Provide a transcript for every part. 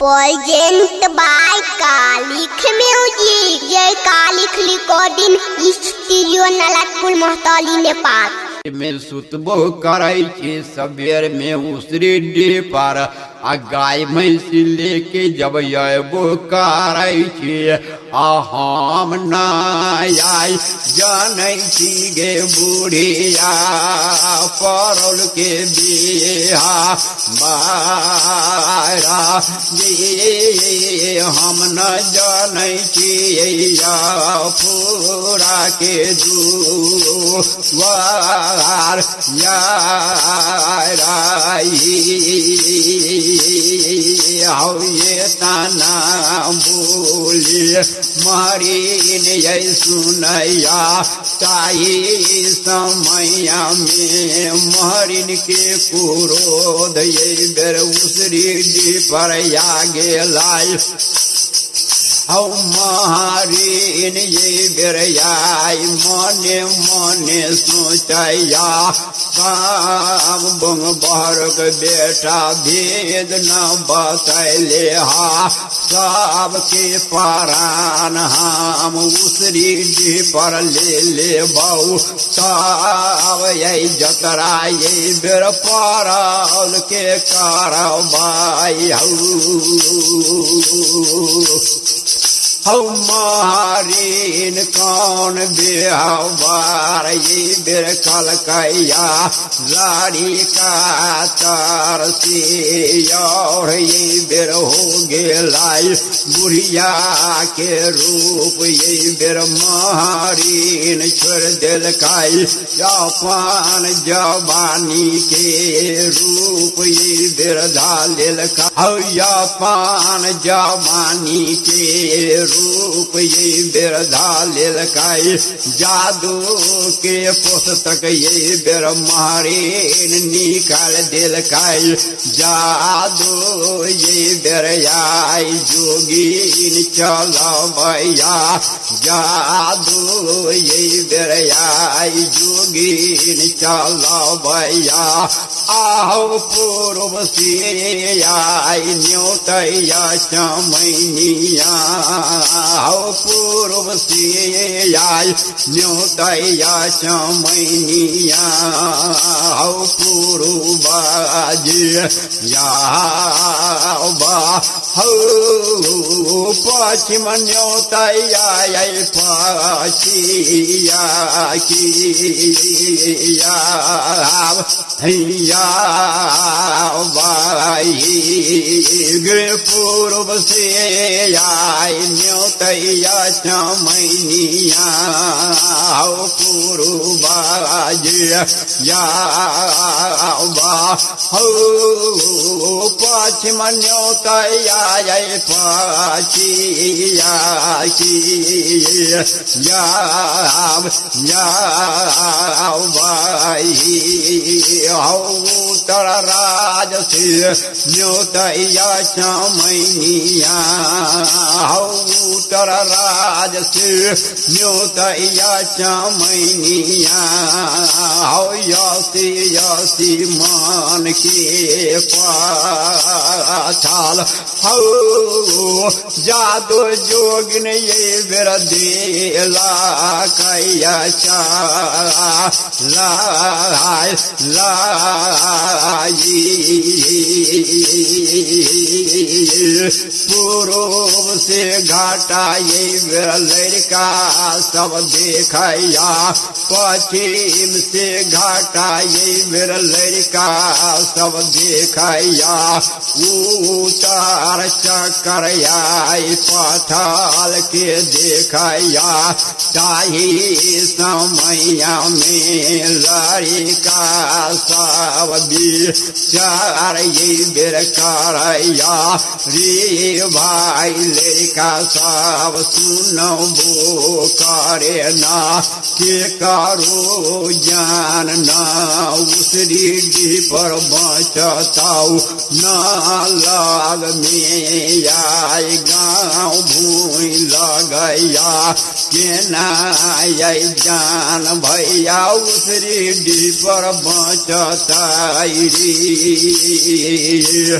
Present by Kalik Music. जय कालिक recording studio नलतपुर महतौली Nepal में सुतबो कराई छे सबेर में उसरी डे पर आ गाय भैंस लेके जब अबो कराई छे आ हम नाय जानै छी गे बूढ़िया परल के बिहा मारा जे हम न जानै छी पूरा के दुआर ये ताना बोले मारीन ये सुनैया ताई समैया में मारीन के क्रोध ये बेर उसरी पर गेलाई हौ मारीन ये बेरयाई मने मने सोचैया काम बंग बहरक बेटा भेद न बतैले हा सबके परान हम उसरी डी पर ले बहु सब यही जतरा ये बेर परल के करबाई हौ मारीन कौन बेहबार ये बेर कलकैया जारी का तर से और ये बेर हो गेलाई बुढ़िया के रूप ये बेर मारीन छोड़ दिलकाई अपन जवानी के रूप ये बेर धालिलका अपन जवानी के रूप ये बेरधा लेलकाई जादू के पुस्तक ये बेर मारीन निकाल दिलकाई जादू ये बेर आई जोगीन चलबैया जादू ये बेर आई जोगीन चलबैया आओ पूर्व से आई न्योतैया चमैनिया हौ पूर्व से आई न्योतैया चमैनिया हौ पूर्वाजी याबा हौ पश्चिम न्योतैया पछिया किया पूर्व से आई न्योतैया चमैनिया हौ पूर्वाजी याबा हौ पश्चिम न्योतैया पछिया हौ उत्तर राज से न्योतैया चमैनिया हौ उत्तर राज से न्योतैया चमैनिया हौ यसी यसी मान के पाथाल हौ जादू जोगिन ये बेर देला कैया पूर्व से घाटा ये बेर लड़का सब देखैया पश्चिम से घाटा ये बेर लड़का सब देखैया उतार चकरया पथाल के देखैया चाही समैया में लड़का सब विचार ये बेर करैया रे भाई लड़का सब सुनबो करे ना के करो जान ना उसरी डी पर बचताऊ ना लाग में आई गाँव भूई लगैया केना जान भैया उसरी डी पर बचताई रे।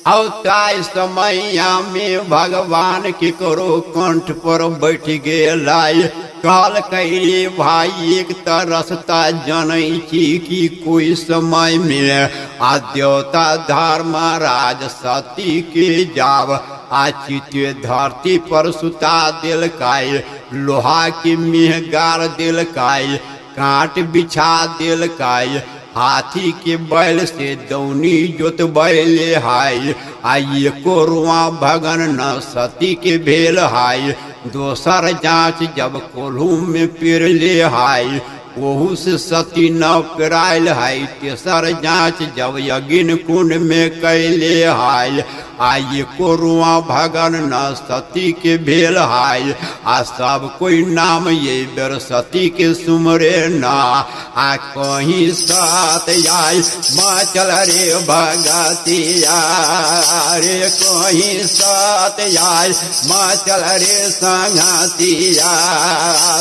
अवताय समैया में भगवान के करो कंठ पर बैठ गेलाई। काल कैले भाई एक तरसता जनई छी कि कोई समय में आद्यता धर्मराज सती के जाव आचित्य धरती पर सुता दिल काय। लोहा के मेह गाड़ दिल काय, काट बिछा दिल काय। हाथी के बैल से दौनी जोत बैले हाय। आइए को रुआ भगन न सती के भेल हाय। दोसर जांच जब कोल्हू में पेर ले हाय, ओहू से सती न पेरायल हाय। तेसर जांच जब यज्ञ कुंड में कैले हाय। आइए को रुआ भगन न सती के भेल हाय। आ सब कोई नाम ये बेर सती के सुमरे ना। आ कहीं साथ आय बाचल रे भगतिया रे, कहीं साथ आय बाचल रे संगतिया।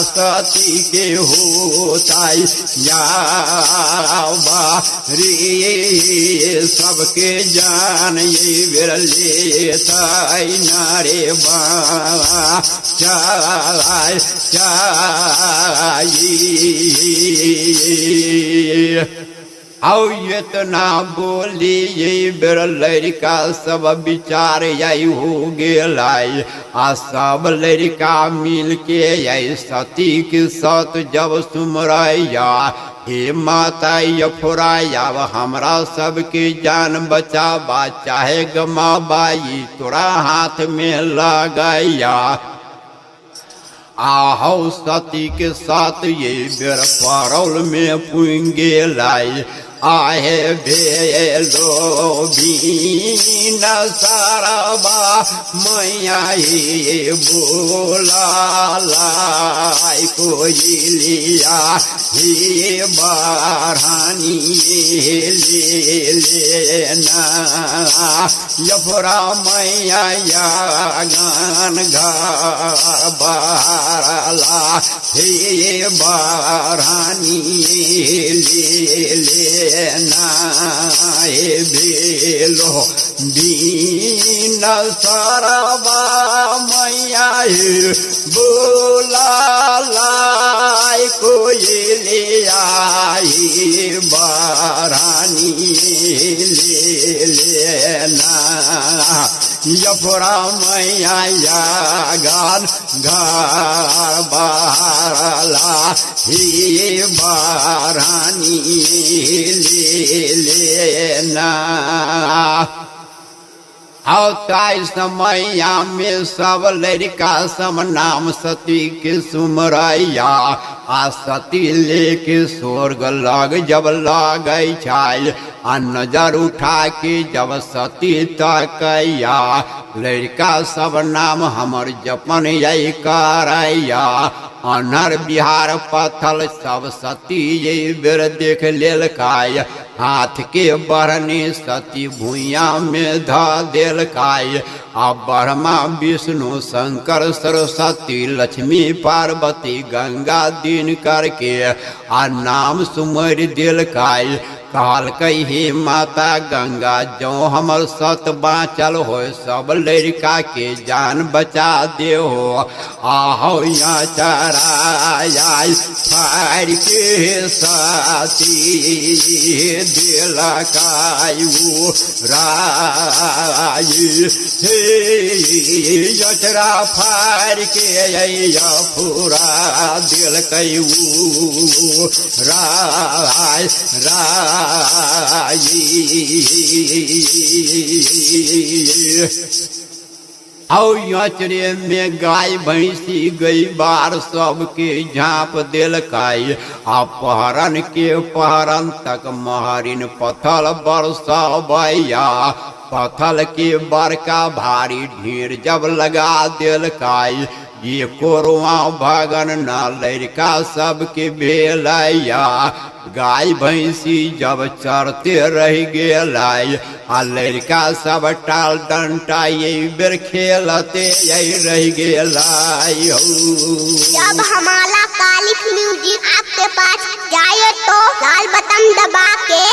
सती के होताई जावा रे, सबके जान ये बेर लेताई नारे बा चाय आओ इतना बोली ये बेर लड़का सब विचार आई हो गेलाई। आ सब लड़का मिल के आई सती के सत जब सुमरैया। हे माता यफुराया हमरा सबके जान बचाबा, चाहे गमाबाई तोरा हाथ में लगाया। आहौ सती के साथ ये बेर परौल में पुंगे लाई। आहे भेलो बीन साराबा मैया हे बोला लाई। कोयलिया हे बारानी ले लेना। यफुरा मैया गान गा बारला हे बारानी ले लेना। हे बेलो बीन साराबा मैया हे बोला लाई। कोयलिया हे बारानी ले लेना। यफुरा मैया गान गार बारला हे बारानी ले लेना। अवताई समैया में सब लड़का सब नाम सती के सुमरैया। आ सती लेके स्वर्ग लग जब लगे छाय। आ नजर उठा के जब सती तकैया। लड़का सब नाम हमर जपन यही करैया। अनहर बिहार पथल सब सती ये बेर देख लेल काय। हाथ के बरनी सती भुइया में ध देल काय। आ ब्रह्मा विष्णु शंकर सरस्वती लक्ष्मी पार्वती गंगा दिन करके आ नाम सुमर दिल काय। कहल कही माता गंगा जो हमर सत बाँचल हो, सब लड़का के जान बचा दे हो। आहो यहाँ चराय फाड़ के साथी दिल कायू राय। यचरा फाड़ के पूरा दिल कयू राय औ यचरे में गाय भैंसी गई बार सबके झाँप दिल काई। अपहरण के पहरन तक महरिन पथल बरसबैया। पथल के बड़का भारी ढेर जब लगा दिल काई। ये कोरुआ भगन न लड़का सबके भेलैया। गाय भैंसी जब चरते रह गेलाई। आ लड़का सब टाल डंटा ये बेर खेलते यही रह गेलाई। जब हमारा कालिक म्यूजिक आपके पास जाए तो लाल बटन दबा के